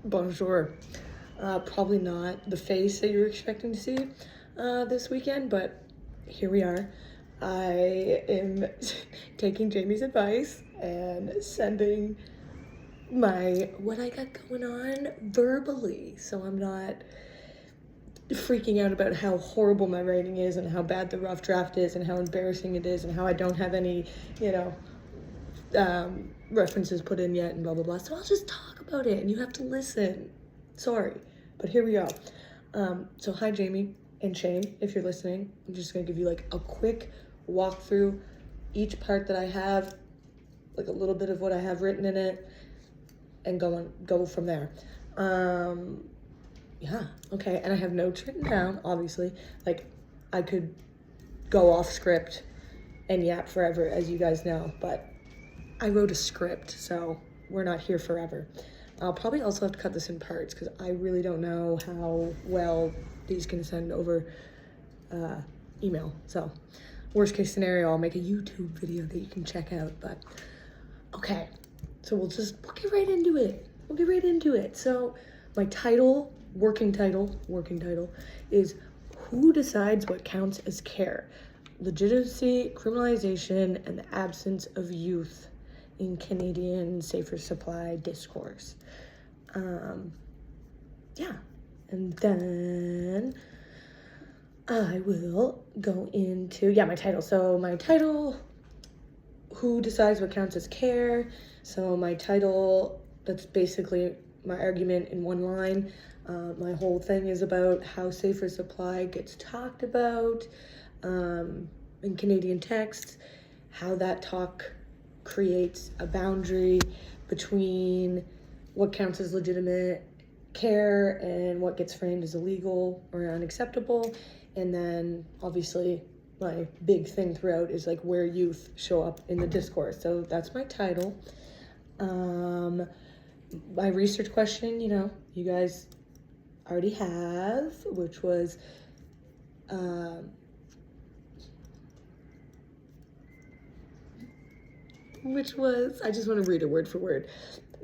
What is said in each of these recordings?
Bonjour. Probably not the face that you're expecting to see this weekend, but here we are. I am taking Jamie's advice and sending what I got going on verbally, so I'm not freaking out about how horrible my writing is and how bad the rough draft is and how embarrassing it is and how I don't have any, references put in yet and blah blah blah. So I'll just talk about it and you have to listen. Sorry, but here we go. So hi Jamie and Shane, if you're listening. I'm just gonna give you like a quick walk through each part that I have, like a little bit of what I have written in it, and go from there. Yeah, okay, and I have notes written down, obviously. Like, I could go off script and yap forever, as you guys know, but I wrote a script, so we're not here forever. I'll probably also have to cut this in parts, because I really don't know how well these can send over email. So, worst case scenario, I'll make a YouTube video that you can check out, but okay. So we'll get right into it. So my title, working title is Who Decides What Counts as Care? Legitimacy, Criminalization, and the Absence of Youth in Canadian Safer Supply Discourse. Yeah, and then I will go into, my title. So my title, Who Decides What Counts as Care? So my title, that's basically my argument in one line. My whole thing is about how safer supply gets talked about in Canadian texts, how that talk creates a boundary between what counts as legitimate care and what gets framed as illegal or unacceptable. And then obviously my big thing throughout is like where youth show up in the discourse. So that's my title. My research question, you guys already have, which was I just want to read it word for word.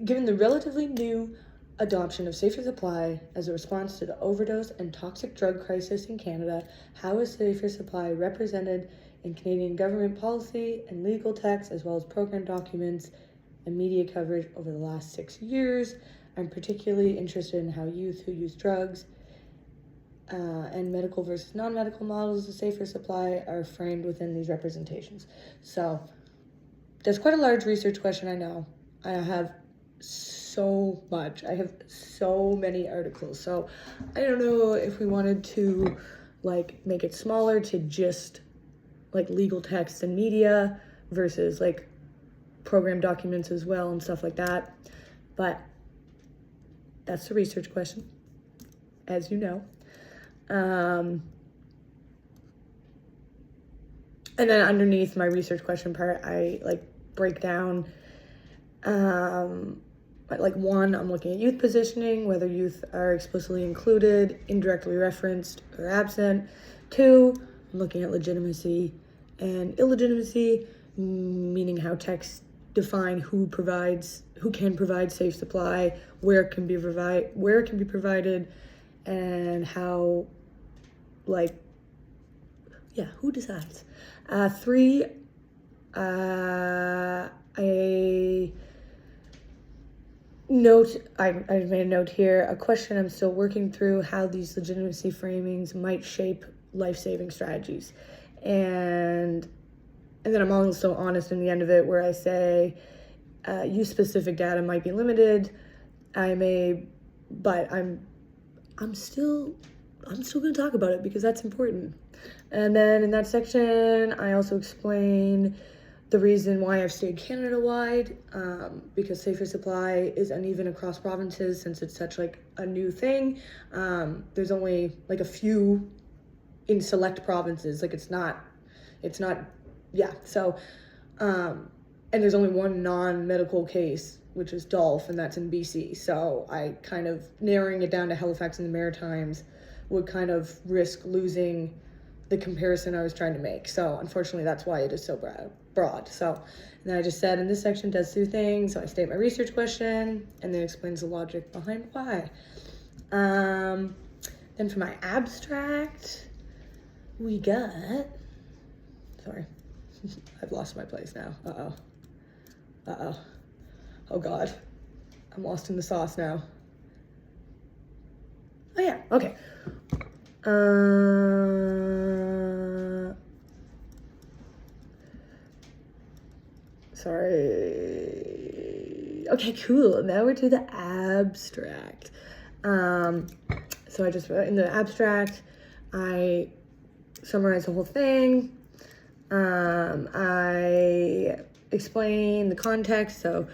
Given the relatively new adoption of safer supply as a response to the overdose and toxic drug crisis in Canada, how is safer supply represented in Canadian government policy and legal texts, as well as program documents and media coverage over the last 6 years? I'm particularly interested in how youth who use drugs and medical versus non-medical models of safer supply are framed within these representations. So that's quite a large research question, I know. I have so much. I have so many articles. So I don't know if we wanted to make it smaller to just legal text and media versus program documents as well and stuff like that. But that's the research question, as you know. And then underneath my research question part, I break down, one, I'm looking at youth positioning, whether youth are explicitly included, indirectly referenced, or absent. 2, I'm looking at legitimacy and illegitimacy, meaning how texts define who can provide safe supply, where it can be provided, and how, who decides? 3, I made a note here, a question I'm still working through, how these legitimacy framings might shape life-saving strategies. And then I'm also honest in the end of it where I say use-specific data might be limited. But I'm still going to talk about it because that's important. And then in that section, I also explain the reason why I've stayed Canada-wide, because safer supply is uneven across provinces since it's such a new thing. There's only a few in select provinces. So, and there's only one non-medical case, which is Dolph, and that's in BC. So I kind of, narrowing it down to Halifax and the Maritimes would kind of risk losing the comparison I was trying to make. So unfortunately, that's why it is so broad. So, and then I just said in this section does two things. So I state my research question and then explains the logic behind why. Then for my abstract, we got, sorry, I've lost my place now. Oh God, I'm lost in the sauce now. Oh yeah, okay. Sorry. Okay, cool. Now we're to the abstract. So I just, in the abstract, I summarize the whole thing. I explain the context. So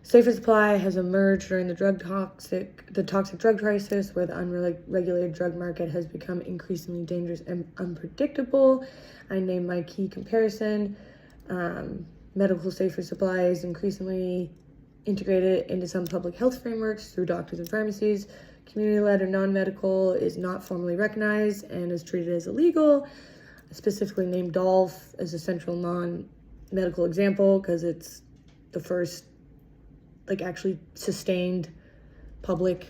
safer supply has emerged during the toxic drug crisis, where the unregulated drug market has become increasingly dangerous and unpredictable. I name my key comparison. Medical safer supply is increasingly integrated into some public health frameworks through doctors and pharmacies. Community-led or non-medical is not formally recognized and is treated as illegal. I specifically named Dolph as a central non-medical example because it's the first actually sustained public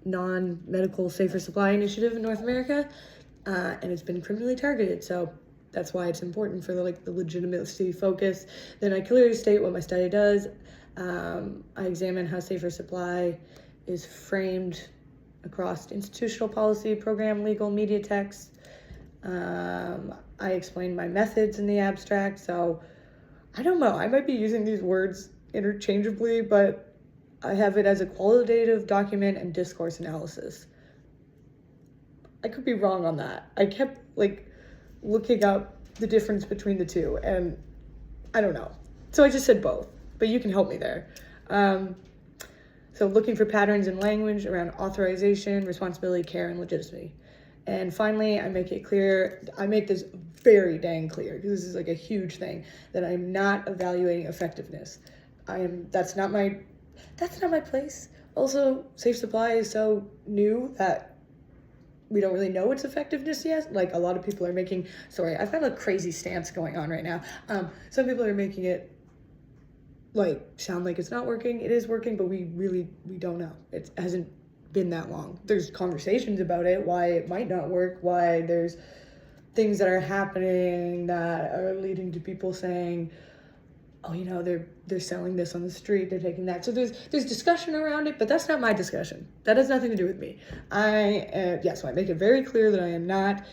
non-medical safer supply initiative in North America, and it's been criminally targeted. So that's why it's important for the legitimacy focus. Then I clearly state what my study does. I examine how safer supply is framed across institutional policy, program, legal, media text. I explain my methods in the abstract. So I don't know, I might be using these words interchangeably, but I have it as a qualitative document and discourse analysis. I could be wrong on that. I kept looking up the difference between the two, and I don't know. So I just said both, but you can help me there. So looking for patterns in language around authorization, responsibility, care, and legitimacy. And finally, I make it clear, I make this very dang clear, because this is a huge thing, that I'm not evaluating effectiveness. That's not my place. Also, safe supply is so new that we don't really know its effectiveness yet. A lot of people are making, sorry, I've got a crazy stance going on right now. Some people are making it sound like it's not working. It is working, but we don't know. It hasn't been that long. There's conversations about it, why it might not work, why there's things that are happening that are leading to people saying, oh, they're selling this on the street, they're taking that. So there's discussion around it, but that's not my discussion. That has nothing to do with me. So I make it very clear that I am not,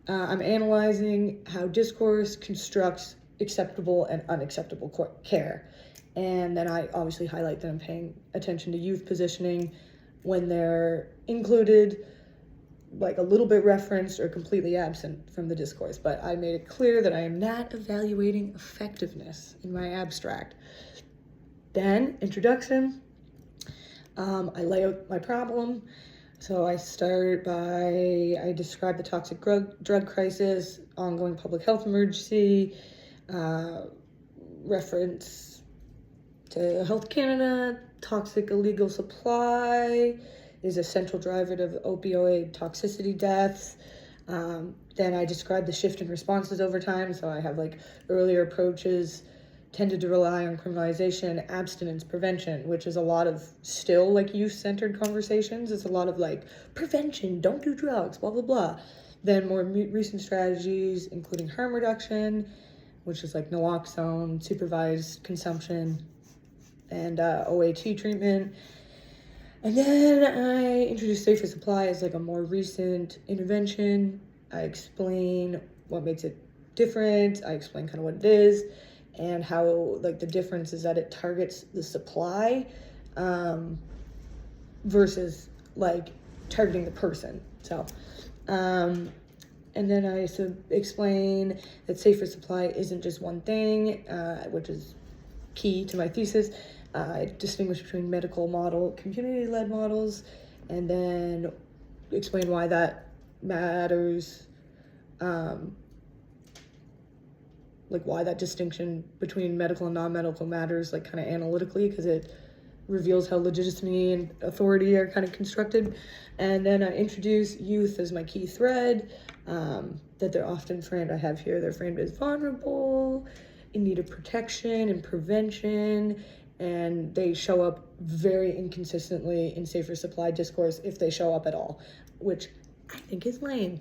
I'm analyzing how discourse constructs acceptable and unacceptable care. And then I obviously highlight that I'm paying attention to youth positioning when they're included, a little bit referenced or completely absent from the discourse. But I made it clear that I am not evaluating effectiveness in my abstract. Then, introduction. I lay out my problem. So I start I describe the toxic drug crisis, ongoing public health emergency, reference to Health Canada, toxic illegal supply is a central driver of opioid toxicity deaths. Then I describe the shift in responses over time. So I have earlier approaches tended to rely on criminalization, abstinence, prevention, which is a lot of still youth-centered conversations. It's a lot of prevention, don't do drugs, blah, blah, blah. Then more recent strategies, including harm reduction, which is naloxone, supervised consumption, and OAT treatment. And then I introduce safer supply as a more recent intervention. I explain what makes it different. I explain kind of what it is and how the difference is that it targets the supply versus targeting the person. So, and then I explain that safer supply isn't just one thing, which is key to my thesis. I distinguish between medical model, community-led models, and then explain why that matters, why that distinction between medical and non-medical matters, kind of analytically, because it reveals how legitimacy and authority are kind of constructed. And then I introduce youth as my key thread, that they're often framed, I have here, they're framed as vulnerable, in need of protection and prevention, and they show up very inconsistently in safer supply discourse if they show up at all, which I think is lame.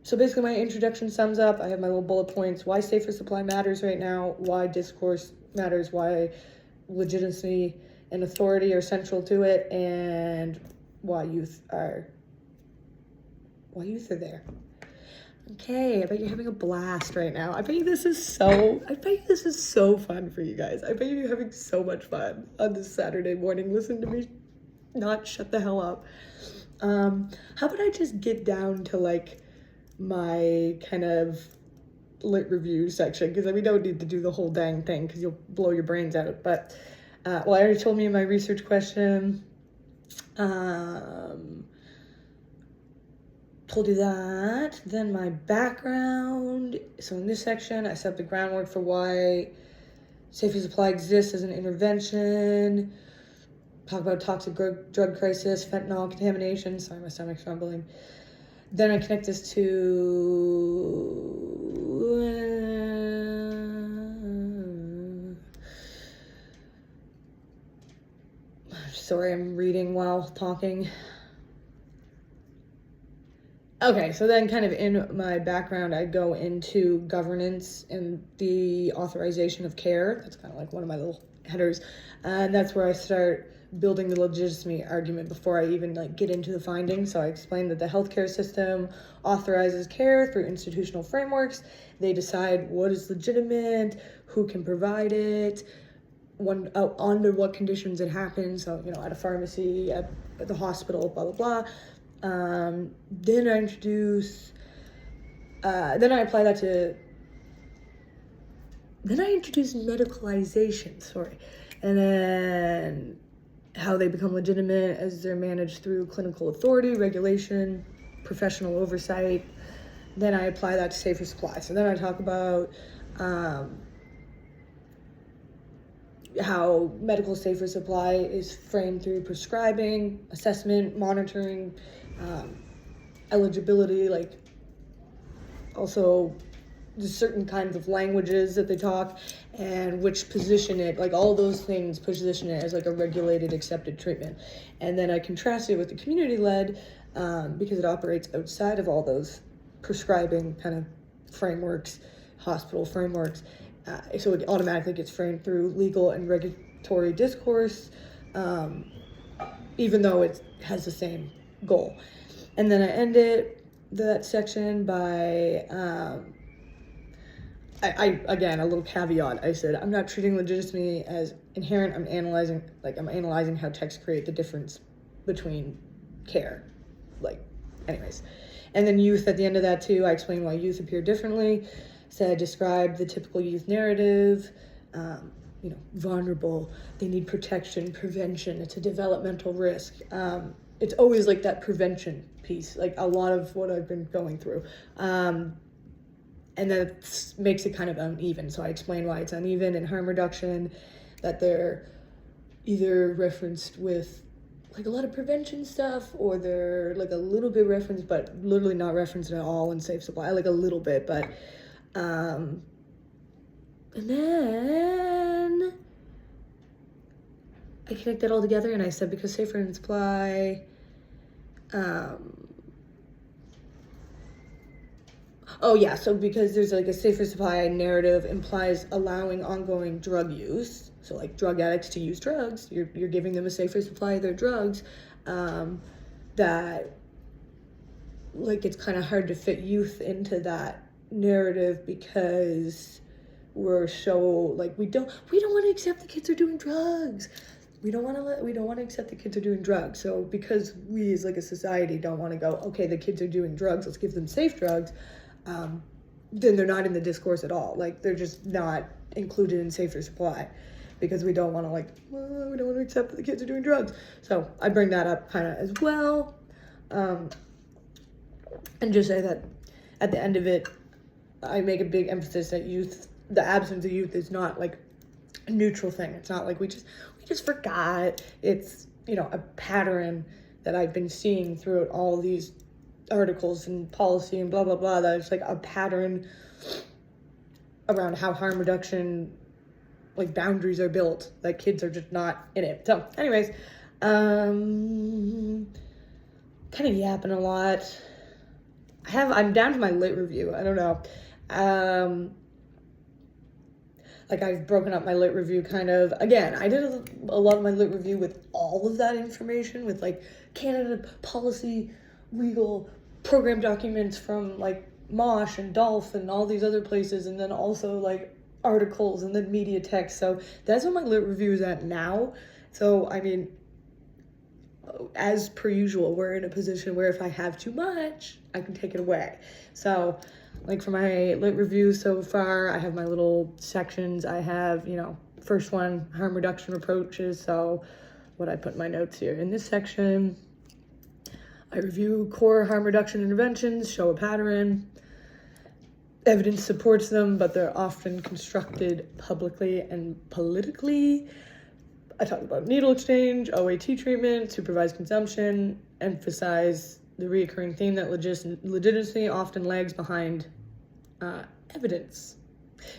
So basically my introduction sums up. I have my little bullet points: why safer supply matters right now, why discourse matters, why legitimacy and authority are central to it, and why youth are there. Okay, I bet you're having a blast right now. I bet you this is so fun for you guys. I bet you're having so much fun on this Saturday morning. Listen to me not shut the hell up. How about I just get down to like my kind of lit review section, because we don't need to do the whole dang thing because you'll blow your brains out. But I already told me in my research question. Told you that. Then my background. So in this section, I set up the groundwork for why safer supply exists as an intervention. Talk about toxic drug crisis, fentanyl contamination. Sorry, my stomach's rumbling. Then I connect this to... Sorry, I'm reading while talking. Okay, so then kind of in my background, I go into governance and the authorization of care. That's kind of like one of my little headers. And that's where I start building the legitimacy argument before I even like get into the findings. So I explain that the healthcare system authorizes care through institutional frameworks. They decide what is legitimate, who can provide it, under what conditions it happens. So, you know, at a pharmacy, at the hospital, blah, blah, blah. Then I introduce, then I apply that to, then I introduce medicalization, and then how they become legitimate as they're managed through clinical authority, regulation, professional oversight. Then I apply that to safer supply. So then I talk about how medical safer supply is framed through prescribing, assessment, monitoring, eligibility, like also there's certain kinds of languages that they talk, and which position it, like all those things position it as like a regulated, accepted treatment. And then I contrast it with the community-led, because it operates outside of all those prescribing kind of frameworks, hospital frameworks. So it automatically gets framed through legal and regulatory discourse, even though it has the same goal. And then I end that section by, I again, a little caveat. I said, I'm not treating legitimacy as inherent. I'm analyzing how texts create the difference between care. Anyways. And then youth at the end of that too, I explain why youth appear differently. So I describe the typical youth narrative, vulnerable, they need protection, prevention, it's a developmental risk. It's always like that prevention piece, like a lot of what I've been going through. And that makes it kind of uneven. So I explain why it's uneven in harm reduction, that they're either referenced with like a lot of prevention stuff, or they're like a little bit referenced, but literally not referenced at all in safe supply, like a little bit, but, and then I connect that all together and I said, because safer in supply, so because there's like a safer supply narrative implies allowing ongoing drug use. So like drug addicts to use drugs, you're giving them a safer supply of their drugs, that like it's kind of hard to fit youth into that narrative because we're so like we don't want to accept the kids are doing drugs. We don't want to accept the kids are doing drugs. So because we as like a society don't want to go, okay, the kids are doing drugs, let's give them safe drugs, then they're not in the discourse at all. Like they're just not included in safer supply because we don't want to we don't want to accept that the kids are doing drugs. So I bring that up kind of as well, and just say that at the end of it, I make a big emphasis that the absence of youth is not like a neutral thing. It's not like we just forgot. It's, a pattern that I've been seeing throughout all these articles and policy and blah, blah, blah, that it's like a pattern around how harm reduction, like, boundaries are built, that kids are just not in it. So anyways, kind of yapping a lot. I'm down to my lit review. I don't know. Like, I've broken up my lit review kind of. Again, I did a lot of my lit review with all of that information, with, like, Canada policy, legal program documents from, like, Mosh and Dolph and all these other places, and then also, like, articles and then media text. So that's what my lit review is at now. So, I mean, as per usual, we're in a position where if I have too much, I can take it away. So, like, for my lit review so far, I have my little sections. I have, first one, harm reduction approaches. So what I put in my notes here. In this section, I review core harm reduction interventions, show a pattern. Evidence supports them, but they're often constructed publicly and politically. I talk about needle exchange, OAT treatment, supervised consumption, emphasize the reoccurring theme that legitimacy often lags behind evidence,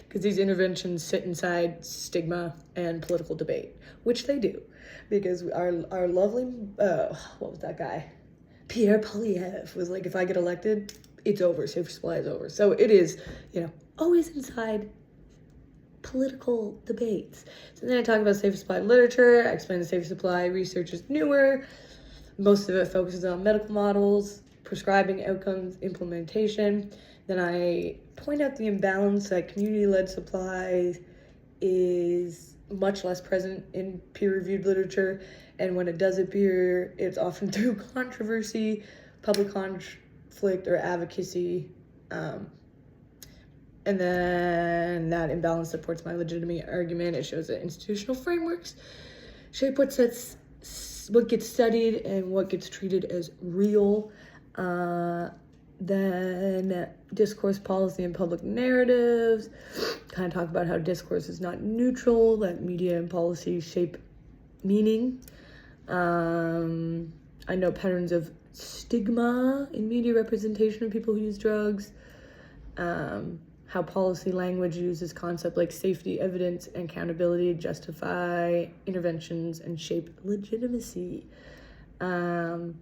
because these interventions sit inside stigma and political debate, which they do, because our lovely, what was that guy? Pierre Poilievre was like, if I get elected, it's over, safer supply is over. So it is, always inside political debates. So then I talk about safer supply literature. I explain the safer supply research is newer. Most of it focuses on medical models, prescribing outcomes, implementation. Then I point out the imbalance that community-led supply is much less present in peer-reviewed literature, and when it does appear, it's often through controversy, public conflict, or advocacy. And then that imbalance supports my legitimate argument. It shows that institutional frameworks shape what gets studied and what gets treated as real. Then discourse, policy, and public narratives. Kind of talk about how discourse is not neutral, that media and policy shape meaning. I know patterns of stigma in media representation of people who use drugs. How policy language uses concepts like safety, evidence, and accountability to justify interventions and shape legitimacy. And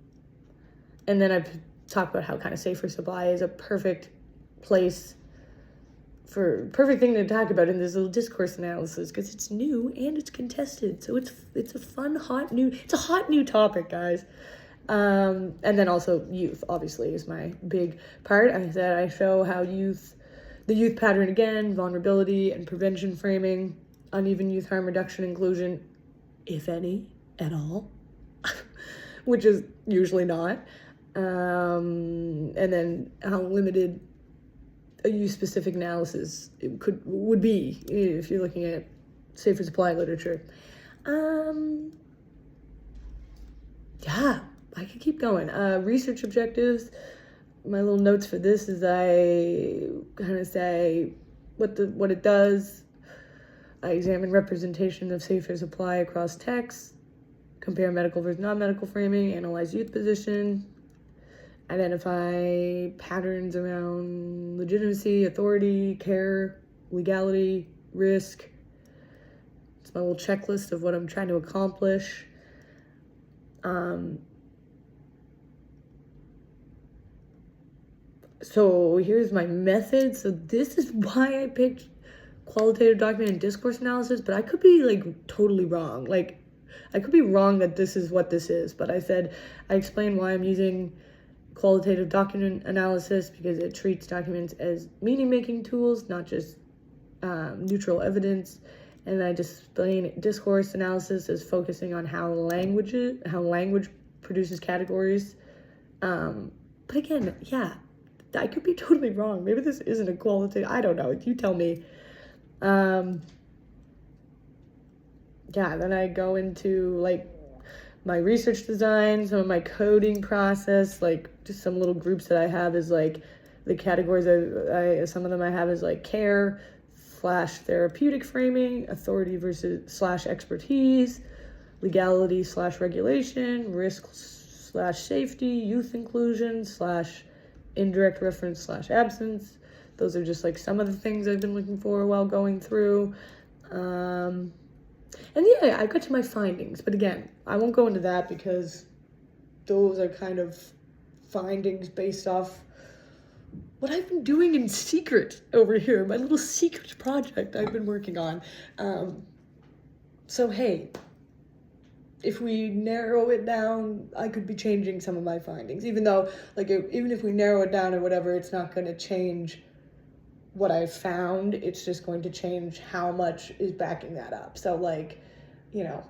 then I've talked about how kind of safer supply is a perfect thing to talk about in this little discourse analysis, because it's new and it's contested. So it's a fun, hot new topic, guys. And then also youth, obviously, is my big part. I show how the youth pattern again, vulnerability and prevention framing, uneven youth harm reduction inclusion, if any, at all, which is usually not. And then how limited a youth-specific analysis would be if you're looking at safer supply literature. Yeah, I could keep going. Research objectives. My little notes for this is I kind of say what it does. I examine representation of safer supply across texts, compare medical versus non-medical framing, analyze youth position, identify patterns around legitimacy, authority, care, legality, risk. It's my little checklist of what I'm trying to accomplish. So here's my method. So this is why I picked qualitative document and discourse analysis, but I could be totally wrong. I could be wrong that this is what this is, but I explained why I'm using qualitative document analysis, because it treats documents as meaning-making tools, not just neutral evidence. And I just explain discourse analysis as focusing on how language produces categories. But again, yeah, I could be totally wrong. Maybe this isn't a qualitative, I don't know, you tell me. Then I go into my research design, some of my coding process, just some little groups that I have is the categories some of them I have is care / therapeutic framing, authority versus / expertise, legality / regulation, risk / safety, youth inclusion / indirect reference / absence, Those are just like some of the things I've been looking for while going through. And yeah, I got to my findings, but again, I won't go into that because those are kind of findings based off what I've been doing in secret over here, my little secret project I've been working on. So hey, if we narrow it down, I could be changing some of my findings, even though, like, even if we narrow it down or whatever, it's not going to change what I found. It's just going to change how much is backing that up. So, like, you know,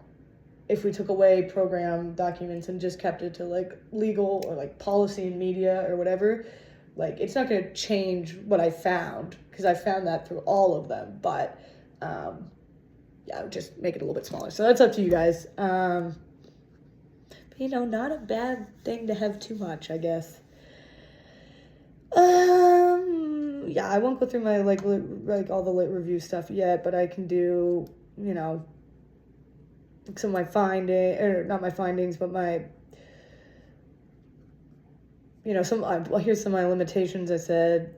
if we took away program documents and just kept it to, like, legal or, like, policy and media or whatever, like, it's not going to change what I found, because I found that through all of them. But, yeah, just make it a little bit smaller. So that's up to you guys. But, you know, not a bad thing to have too much, I guess. Yeah, I won't go through my, like all the lit review stuff yet, but I can do, you know, some of my findings, or not my findings, but my, you know, here's some of my limitations. I said,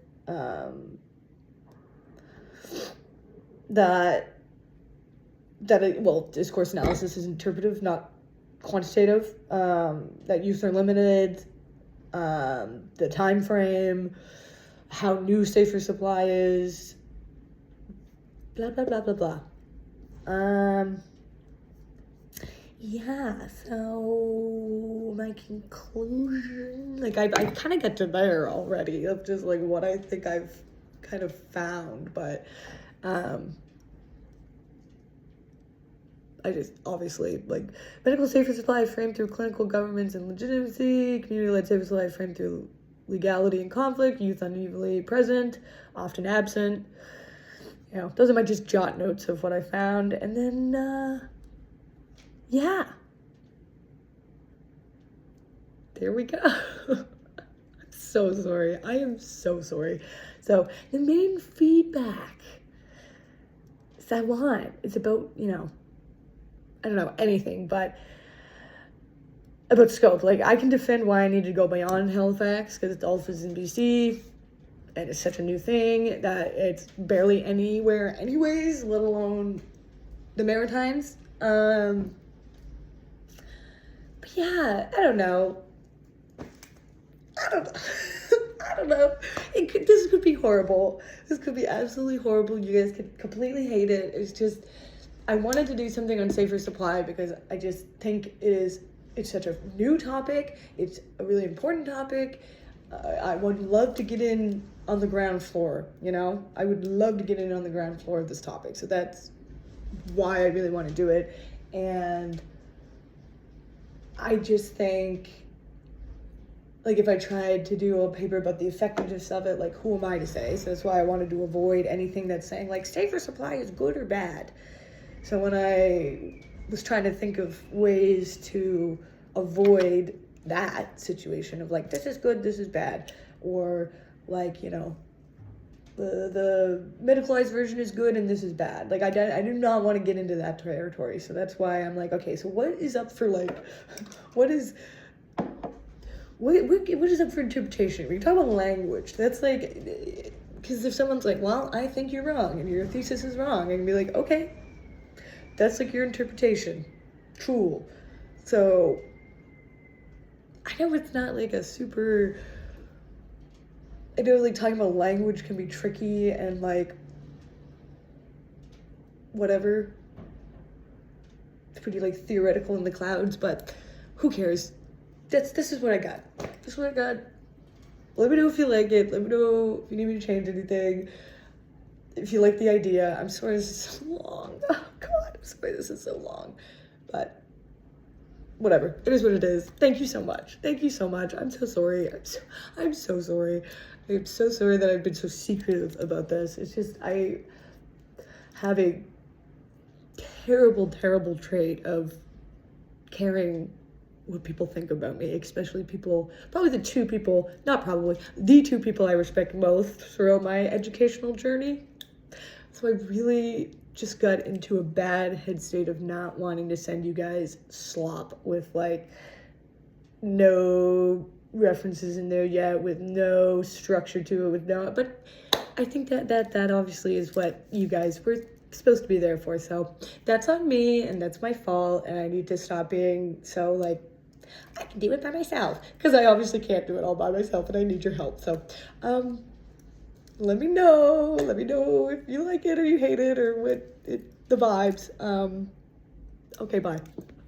discourse analysis is interpretive, not quantitative, that use are limited, the time frame, how new safer supply is, blah, blah, blah, blah, blah. Yeah, so my conclusion, like, I kind of got to there already of just, like, what I think I've kind of found, but, I just, obviously, like, medical safer supply framed through clinical governance and legitimacy, community-led safer supply framed through legality and conflict, youth unevenly present, often absent. You know, those are my just jot notes of what I found. And then, yeah. There we go. I'm so sorry. I am so sorry. So, the main feedback is I want, it's about, you know, I don't know, anything, but about scope. Like, I can defend why I need to go beyond Halifax, because it's Dolphins in BC, and it's such a new thing that it's barely anywhere anyways, let alone the Maritimes. But yeah, I don't know. I don't know. This could be horrible. This could be absolutely horrible. You guys could completely hate it. It's just, I wanted to do something on safer supply because I just think it's such a new topic. It's a really important topic. I would love to get in on the ground floor, you know? I would love to get in on the ground floor of this topic. So that's why I really want to do it. And I just think, like, if I tried to do a paper about the effectiveness of it, like, who am I to say? So that's why I wanted to avoid anything that's saying, like, safer supply is good or bad. So when I was trying to think of ways to avoid that situation of, like, this is good, this is bad, or, like, you know, the medicalized version is good and this is bad. Like, I do not want to get into that territory. So that's why I'm like, okay, so what is up for, like, what is up for interpretation? We talk about language. That's like, because if someone's like, well, I think you're wrong and your thesis is wrong, I can be like, okay, that's like your interpretation. Cool. So I know it's not like a super, I know, like, talking about language can be tricky and, like, whatever. It's pretty, like, theoretical in the clouds, but who cares? This is what I got. This is what I got. Let me know if you like it. Let me know if you need me to change anything. If you like the idea. I'm sorry this is so long. Oh, God, I'm sorry this is so long. But whatever. It is what it is. Thank you so much. Thank you so much. I'm so sorry. I'm so sorry. I'm so sorry that I've been so secretive about this. It's just, I have a terrible, terrible trait of caring what people think about me, especially the two people I respect most throughout my educational journey. So I really just got into a bad head state of not wanting to send you guys slop with, like, no references in there yet, with no structure to it, but I think that obviously is what you guys were supposed to be there for. So that's on me, and that's my fault, and I need to stop being so like, I can do it by myself, because I obviously can't do it all by myself, and I need your help. So let me know if you like it or you hate it or the vibes. Okay, bye.